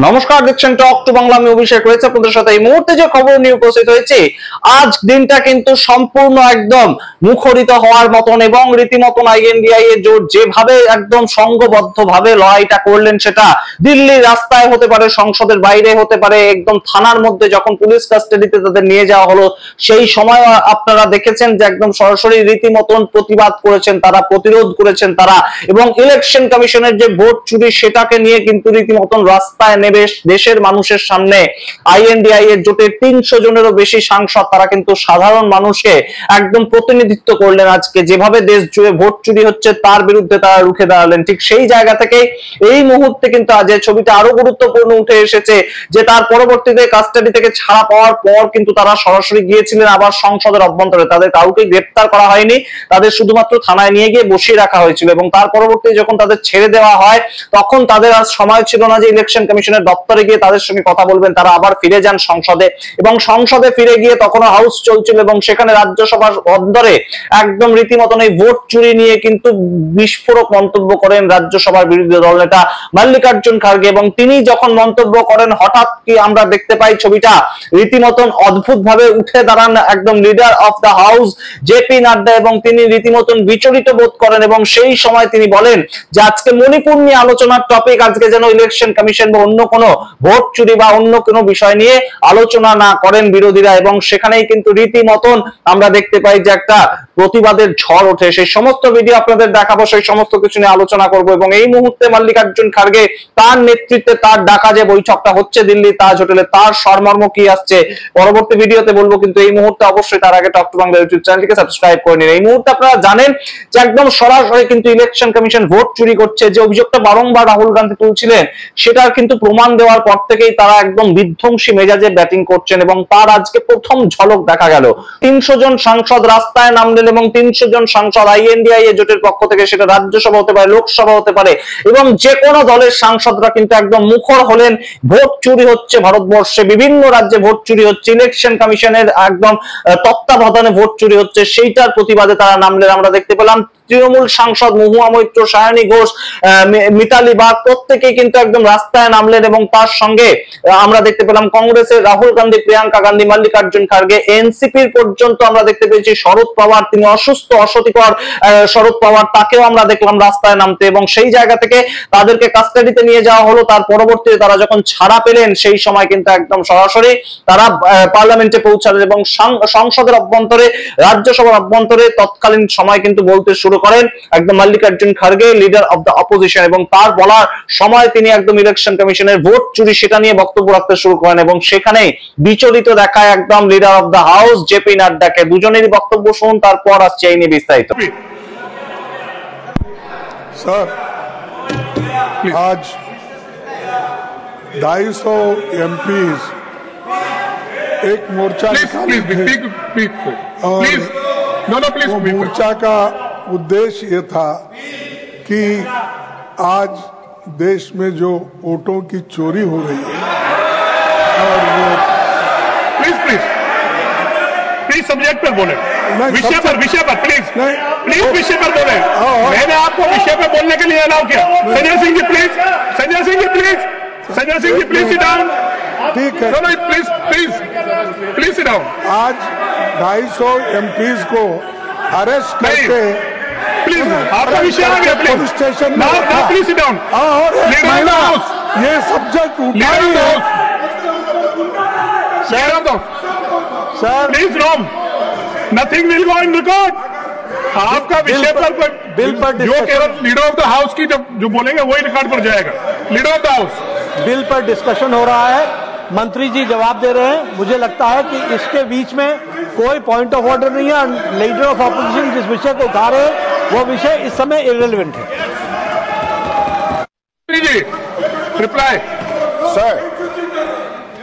নমস্কার, দেখছেন talk to Bangla. আমি অভিষেক রয়েছে আপনাদের সাথে। এই মুহূর্তে যে খবর নিয়ে উপস্থিত হয়েছে, আজ দিনটা কিন্তু সম্পূর্ণ একদম মুখরিত হওয়ার মতন এবং রীতিমতন আইএনডিআই এর জোট যেভাবে একদম সংঘবদ্ধ ভাবে লড়াইটা করলেন, সেটা দিল্লির রাস্তায় হতে পারে, সংসদের বাইরে হতে পারে, একদম থানার মধ্যে যখন পুলিশ কাস্টাডিতে তাদের নিয়ে যাওয়া হলো, সেই সময় আপনারা দেখেছেন যে একদম সরাসরি রীতিমতন প্রতিবাদ করেছেন তারা, প্রতিরোধ করেছেন তারা, এবং ইলেকশন কমিশনের যে ভোট চুরি সেটাকে নিয়ে কিন্তু রীতিমতন রাস্তায় দেশের মানুষের সামনে আইএনডিআই এর জোটের 300 জনেরও বেশি সাংসদ তারা কিন্তু সাধারণ মানুষকে একদম প্রতিনিধিত্ব করলেন। আজকে যেভাবে দেশ জুড়ে ভোট চুরি হচ্ছে তার বিরুদ্ধে তারা রুখে দাঁড়ালেন। ঠিক সেই জায়গা থেকে এই মুহূর্তে কিন্তু আজ এই ছবিটা আরো গুরুত্বপূর্ণ উঠে এসেছে যে তার পরবর্তীতে কাস্টাডি থেকে ছাড়া পাওয়ার পর কিন্তু তারা সরাসরি গিয়েছিলেন আবার সংসদের অভ্যন্তরে। তাদের কাউকে গ্রেফতার করা হয়নি, তাদের শুধুমাত্র থানায় নিয়ে গিয়ে বসিয়ে রাখা হয়েছিল এবং তার পরবর্তীতে যখন তাদের ছেড়ে দেওয়া হয় তখন তাদের আর সময় ছিল না যে ইলেকশন কমিশনের দপ্তরে গিয়ে তাদের সঙ্গে কথা বলবেন। তারা আবার ফিরে যান সংসদে এবং সংসদে ফিরে গিয়ে তখনও হাউস চলছিল এবং সেখানে রাজ্যসভার অন্দরে একদম রীতিমতন এই ভোট চুরি নিয়ে কিন্তু বিস্ফোরক মন্তব্য করেন রাজ্যসভার বিরোধী দল নেতা মল্লিকার্জুন খার্গে। এবং তিনি যখন মন্তব্য করেন, হঠাৎ কি আমরা দেখতে পাই ছবিটা রীতিমতন অদ্ভুত ভাবে উঠে দাঁড়ান একদম leader of the house JP Nadda এবং তিনি রীতিমতন বিচলিত বোধ করেন এবং সেই সময় তিনি বলেন যে আজকে মণিপুর নিয়ে আলোচনার টপিক, আজকে যেন ইলেকশন কমিশন বা অন্য কোনো ভোট চুরি বা অন্য কোনো বিষয় নিয়ে আলোচনা না করেন বিরোধীরা। এবং সেখানেই কিন্তু রীতিমতন আমরা দেখতে পাই যে একটা প্রতিবাদের ঝড় ওঠে। সেই সমস্ত ভিডিও আপনাদের দেখাবো, সেই সমস্ত কিছু নিয়ে আলোচনা করব। এবং এই মুহূর্তে মল্লিকার্জুন খার্গে তার নেতৃত্বে তার ডাকা যে বৈঠকটা হচ্ছে দিল্লি তাজ হোটেলে, তার সারমর্ম কি আসছে পরবর্তী ভিডিওতে বলবো, কিন্তু এই মুহূর্তে অবশ্যই তার আগে টক টু বাংলা ইউটিউব চ্যানেলটিকে সাবস্ক্রাইব করে নিন। এই মুহূর্তে আপনারা জানেন যে একদম সরাসরি কিন্তু ইলেকশন কমিশন ভোট চুরি করছে, যে অভিযোগটা বারংবার রাহুল গান্ধী তুলছিলেন সেটার কিন্তু প্রমাণ দেওয়ার পর থেকেই তারা একদম বিধ্বংসী মেজাজে ব্যাটিং করছেন এবং তার আজকে প্রথম ঝলক দেখা গেল। 300 জন সাংসদ রাস্তায় নামলেন এবং 300 জন সাংসদ আইএনডিআই এর জোটের পক্ষ থেকে, সেটা রাজ্যসভা হতে পারে, লোকসভা হতে পারে, এবং যে কোনো দলের সাংসদরা কিন্তু একদম মুখর হলেন ভোট চুরি হচ্ছে ভারতবর্ষে, বিভিন্ন রাজ্যে ভোট চুরি হচ্ছে, ইলেকশন কমিশনের একদম তত্ত্বাবধানে ভোট চুরি হচ্ছে, সেইটার প্রতিবাদে তারা নামলেন। আমরা দেখতে পেলাম তৃণমূল সাংসদ মহুয়া মৈত্র, সায়নী ঘোষ, মিতালি বাগ প্রত্যেকেই কিন্তু একদম রাস্তায় নামলেন এবং তার সঙ্গে আমরা দেখতে পেলাম কংগ্রেসের রাহুল গান্ধী, প্রিয়াঙ্কা গান্ধী, মল্লিকার্জুন খার্গে, এনসিপির পর্যন্ত আমরা দেখতে পেয়েছি শরদ পাওয়ার, তিনি অসুস্থ অসতিকর শরদ পাওয়ার, তাকেও আমরা দেখলাম রাস্তায় নামতে এবং সেই জায়গা থেকে তাদেরকে কাস্টাডিতে নিয়ে যাওয়া হলো। তার পরবর্তীতে তারা যখন ছাড়া পেলেন সেই সময় কিন্তু একদম সরাসরি তারা পার্লামেন্টে পৌঁছালেন এবং সংসদের অভ্যন্তরে, রাজ্যসভার অভ্যন্তরে তৎকালীন সময় কিন্তু বলতে শুরু করেন একদম Mallikarjun Kharge, leader of the opposition, এবং তার বলার সময় তিনি একদম ইলেকশন কমিশনের ভোট চুরি সেটা নিয়ে বক্তব্য রাখতে শুরু করেন এবং সেখানেই বিচলিত দেখায় একদম leader of the house JP নাড্ডাকে। দুজনেরই বক্তব্য শুনুন, তারপর আসছে এই নিয়ে বিস্তারিত। सर, आज 250 एमपीज एक मोर्चा निकाले और मोर्चा का उद्देश्य ये था कि आज देश में जो वोटों की चोरी हो रही है और वो प्लीज सब्जेक्ट पर बोले, विषय पर प्लीज विषय पर बोले। मैंने आपको विषय पर बोलने के लिए अलाउ किया। Sanjay Singh ji please, Sanjay Singh ji please, Sanjay Singh ji please sit down. ठीक है, प्लीज सिट डाउन। आज 250 एमपीज को अरेस्ट करके प्लीज आपका विषय आ गया, पुलिस स्टेशन में प्लीज सिट डाउन। और ये सब्जेक्ट उठाई है sir, please wrong, nothing will go in record. आपका विषय पर बिल पर जो केवल लीडर ऑफ द हाउस की जो बोलेंगे वही रिकॉर्ड पर जाएगा। Leader of the house bill पर डिस्कशन हो रहा है, मंत्री जी जवाब दे रहे हैं। मुझे लगता है कि इसके बीच में कोई पॉइंट ऑफ ऑर्डर नहीं है। लीडर ऑफ ऑपोजिशन जिस विषय को उठा रहे हैं वो विषय इस समय इररिलेवेंट है। जी रिप्लाई सर,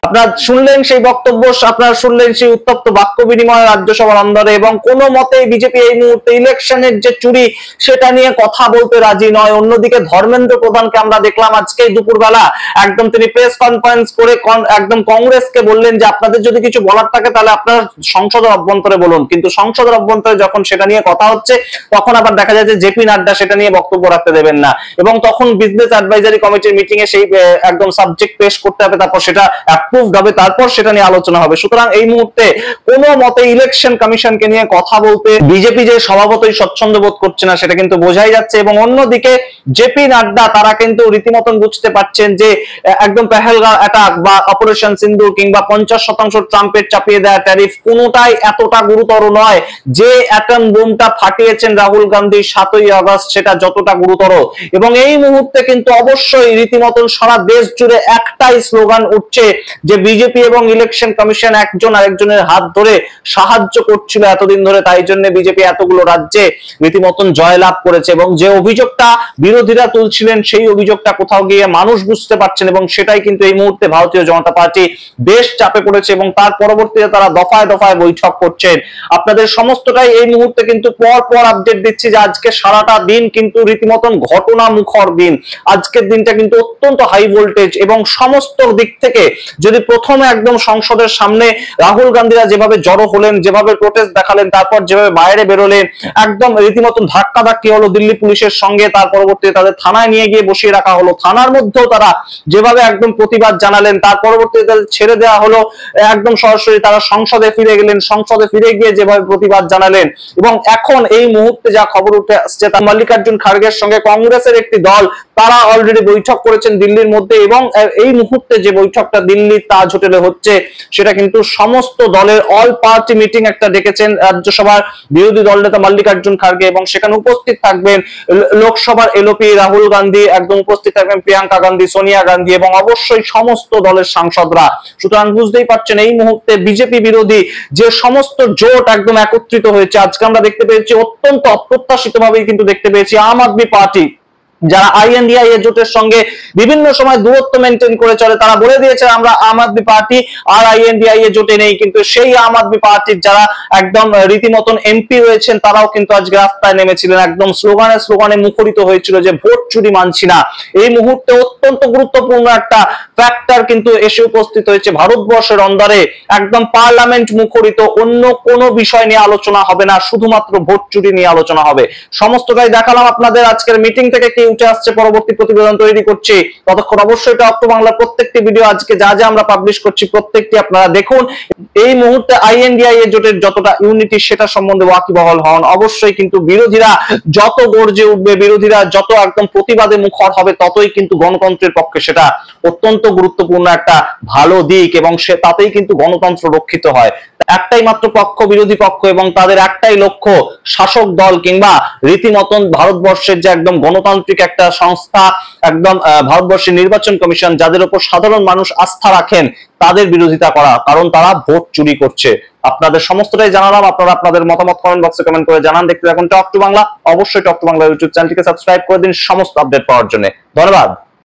আপনারা শুনলেন সেই বক্তব্য, আপনারা শুনলেন সেই উত্তপ্ত বাক্য বিনিময় রাজ্যসভার অন্দরে, এবং কোনো মতে বিজেপি এই মুহূর্তে ইলেকশনের যে চুরি সেটা নিয়ে কথা বলতে রাজি নয়। অন্যদিকে ধর্মেন্দ্র প্রধানকে আমরা দেখলাম আজকে দুপুরবেলা একদম তিনি প্রেস কনফারেন্স করে একদম কংগ্রেসকে বললেন যে আপনাদের যদি কিছু বলার থাকে তাহলে আপনারা সংসদের অভ্যন্তরে বলুন, কিন্তু সংসদের অভ্যন্তরে যখন সেটা নিয়ে কথা হচ্ছে তখন আবার দেখা যায় যে জেপি নাড্ডা সেটা নিয়ে বক্তব্য রাখতে দেবেন না, এবং তখন বিজনেস অ্যাডভাইজারি কমিটির মিটিং এ সেই একদম সাবজেক্ট পেশ করতে হবে, তারপর সেটা অ্যাপ্রুভড হবে, তারপর সেটা নিয়ে আলোচনা হবে। সুতরাং এই মুহূর্তে কোনো মতে ইলেকশন কমিশনকে নিয়ে কথা বলতে বিজেপি যে স্বভাবতই স্বচ্ছন্দ বোধ করছে না সেটা কিন্তু বোঝাই যাচ্ছে। এবং অন্যদিকে জেপি নাড্ডা তারা কিন্তু রীতিমতন বুঝতে পারছেন যে একদম পেহেলগাঁও অ্যাটাক বা অপারেশন সিন্দুর কিংবা 50% ট্রাম্পের চাপিয়ে দেওয়া ট্যারিফ কোনোটাই এতটা গুরুতর নয় যে অ্যাটম বোমটা ফাটিয়েছেন রাহুল গান্ধী 7ই আগস্ট সেটা যতটা গুরুতর। এবং এই মুহূর্তে কিন্তু অবশ্যই রীতিমতন সারা দেশ জুড়ে একটাই স্লোগান উঠছে যে বিজেপি এবং ইলেকশন কমিশন একজন আরেকজনের হাত ধরে সাহায্য করছিল এতদিন ধরে, তাই জন্য বিজেপি এতগুলো রাজ্যে রীতিমতন জয়লাভ করেছে। এবং যে অভিযোগটা বিরোধীরা তুলছিলেন সেই অভিযোগটা কোথাও গিয়ে মানুষ বুঝতে পারছেন, এবং সেটাই কিন্তু এই মুহূর্তে ভারতীয় জনতা পার্টি বেশ চাপে পড়েছে, এবং তার পরবর্তীতে তারা দফায় দফায় বৈঠক করছেন। আপনাদের সমস্তটাই এই মুহূর্তে কিন্তু পর পর আপডেট দিচ্ছি যে আজকে সারাটা দিন কিন্তু রীতিমতন ঘটনা মুখর দিন। আজকের দিনটা কিন্তু অত্যন্ত হাই ভোল্টেজ, এবং সমস্ত দিক থেকে যদি প্রথমে একদম সংসদের সামনে রাহুল গান্ধীরা যেভাবে জড়ো হলেন, যেভাবে প্রোটেস্ট দেখালেন, তারপর যেভাবে বাইরে বেরোলেন, একদম রীতিমতন ধাক্কাধাক্কি হলো দিল্লি পুলিশের সঙ্গে, তার পরবর্তীতে তাদের থানায় নিয়ে গিয়ে বসিয়ে রাখা হলো, থানার মধ্যেও তারা যেভাবে একদম প্রতিবাদ জানালেন, তার পরবর্তীতে তাদের ছেড়ে দেওয়া হলো, একদম সরাসরি তারা সংসদে ফিরে গেলেন, সংসদে ফিরে গিয়ে যেভাবে প্রতিবাদ জানালেন। এবং এখন এই মুহূর্তে যা খবর উঠে আসছে তা মল্লিকার্জুন খাড়গের সঙ্গে কংগ্রেসের একটি দল তারা অলরেডি বৈঠক করেছেন দিল্লির মধ্যে, এবং এই মুহূর্তে যে বৈঠকটা দিল্লির তাজ হোটেলে হচ্ছে সেটা কিন্তু সমস্ত দলের অল পার্টি মিটিং একটা ডেকেছেন রাজ্যসভার বিরোধী দল নেতা মল্লিকার্জুন খাড়গে, এবং সেখানে উপস্থিত থাকবেন লোকসভার এলওপি রাহুল গান্ধী, একদম উপস্থিত থাকবেন প্রিয়াঙ্কা গান্ধী, সোনিয়া গান্ধী, এবং অবশ্যই সমস্ত দলের সাংসদরা। সুতরাং বুঝতেই পারছেন এই মুহূর্তে বিজেপি বিরোধী যে সমস্ত জোট একদম একত্রিত হয়েছে। আজকে আমরা দেখতে পেয়েছি অত্যন্ত অপ্রত্যাশিত ভাবেই কিন্তু দেখতে পেয়েছি আম আদমি পার্টি যারা আইএনডিআই জোটের সঙ্গে বিভিন্ন সময় দূরত্ব মেনটেন করে চলে, তারা বলে দিয়েছে আমরা আম আদমি পার্টি আর আইএনডিআই জোটে নেই, কিন্তু সেই আম আদমি পার্টির যারা একদম রীতিমতন এমপি রয়েছেন তারাও কিন্তু আজকে রাস্তায় নেমেছিলেন, একদম স্লোগানে মুখরিত হয়েছিল যে ভোট চুরি মানছি না। এই মুহূর্তে অত্যন্ত গুরুত্বপূর্ণ একটা ফ্যাক্টর কিন্তু এসে উপস্থিত হয়েছে ভারতবর্ষের অন্দরে, একদম পার্লামেন্ট মুখরিত, অন্য কোনো বিষয় নিয়ে আলোচনা হবে না, শুধুমাত্র ভোট চুরি নিয়ে আলোচনা হবে। সমস্তটাই দেখালাম আপনাদের আজকের মিটিং থেকে কি উঠে আসছে, পরবর্তী প্রতিবেদন তৈরি করছি। ততক্ষণ অবশ্যই টক টু বাংলার প্রত্যেকটি ভিডিও আজকে যা যা আমরা পাবলিশ করছি প্রত্যেকটি আপনারা দেখুন। এই মুহূর্তে আইএনডিআই জোটের যতটা ইউনিটি সেটা সম্বন্ধে ওয়াকিবহাল হন। অবশ্যই কিন্তু বিরোধীরা যত গর্জে উঠবে, বিরোধীরা যত একদম প্রতিবাদে মুখর হবে, ততই কিন্তু গণতন্ত্রের পক্ষে সেটা অত্যন্ত গুরুত্বপূর্ণ একটা ভালো দিক, এবং সে তাতেই কিন্তু গণতন্ত্র রক্ষিত হয়। একটাই মাত্র পক্ষ বিরোধী পক্ষ, এবং তাদের একটাই লক্ষ্য শাসক দল কিংবা রীতিমতন ভারতবর্ষের যে একদম গণতান্ত্রিক একটা সংস্থা, একদম ভারতবর্ষের নির্বাচন কমিশন যাদের উপর সাধারণ মানুষ আস্থা রাখেন তাদের বিরোধিতা করা, কারণ তারা ভোট চুরি করছে। আপনাদের সমস্তটাই জানালাম, আপনারা আপনাদের মতামত কমেন্ট বক্সে কমেন্ট করে জানান। দেখতে থাকুন টক টু বাংলা। অবশ্যই টক টু বাংলা ইউটিউব চ্যানেলটিকে সাবস্ক্রাইব করে দিন সমস্ত আপডেট পাওয়ার জন্য। ধন্যবাদ।